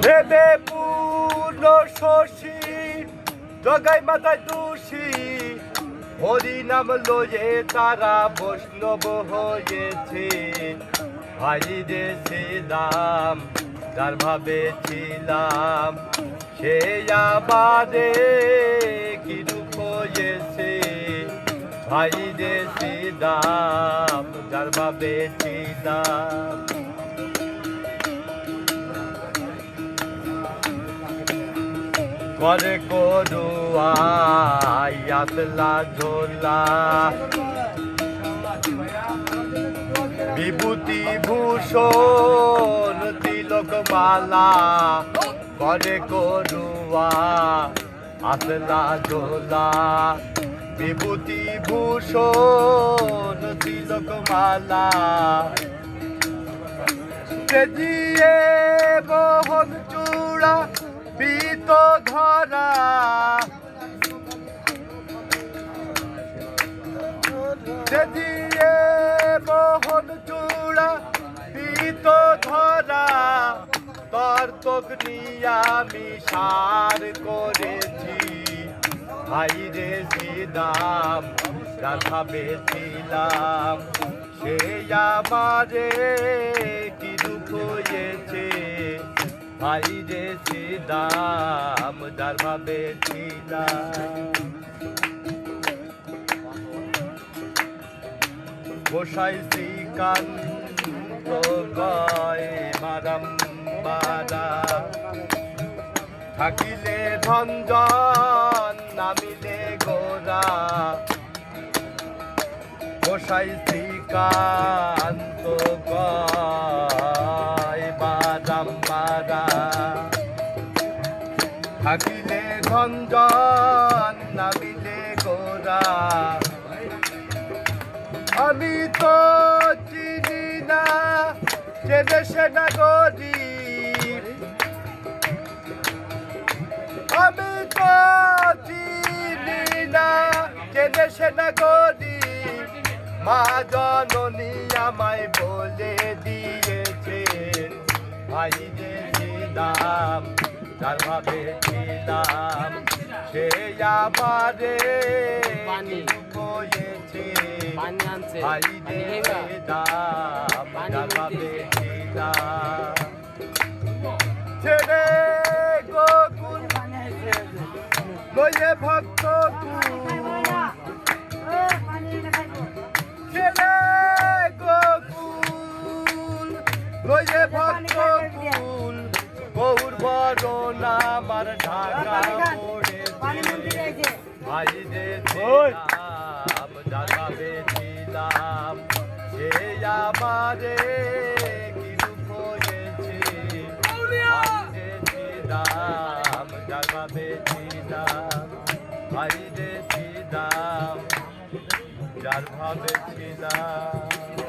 ভেবে পূর্ণ শশী জগাই মাথায় দোষী হরিনাম লয়ে তারা বৈষ্ণব হয়েছে। ভাই রে শ্রীরাম যার ভাবে ছিলাম সে আমারে কি রূপ হয়েছে। ভাই রে শ্রীরাম যার ভাবে ছিলাম। করে করুয়া আসলা ঝোলা বিভূতি ভূষণ তিলক মালা। করে করুয়া আসলা ঝোলা বিভূতি ভূষণ তিলক মালা। দিয়ে মোহন চূড়া পিত ধরা দিয়ে মোহন চূড়া পিত ধরা তোর তোক নিয়ে আমি সার করেছি। ভাই রে শ্রীরাম যার ভাবে ছিলাম সে আমারে কি রূপ হয়েছে। ভাই রে শ্রীরাম যার ভাবে ছিলাম। গোসাই শ্রীকান্ত গয় বারম্বারা থাকিলে ভঞ্জন নামিলে গোরা। গোসাই শ্রীকান্ত গয় বারম্বারা থাকিলে ভঞ্জন নামিলে গোরা। আমি তো চিনি না যে দেশে নাগরি। আমি তো চিনি না যে দেশে নাগরি। মা জননী আমায় বলে দিয়েছে। ভাই রে শ্রীরাম যার ভাবে ছিলাম সে আমারে হয়েছে। ভাই রে শ্রীরাম যার ভাবে ছিলাম। ছেড়ে গোকুল লয়ে ভক্ত ছেড়ে গোকুল লয়ে ভক্ত কুল গৌর বরণ আমার ঢাকা পড়েছে। ভাই রে শ্রীরাম যার ভাবে ছিলাম সে আমারে কি রূপ হয়েছে। ভাই রে শ্রীরাম যার ভাবে ছিলাম। ভাই রে শ্রীরাম যার ভাবে ছিলাম।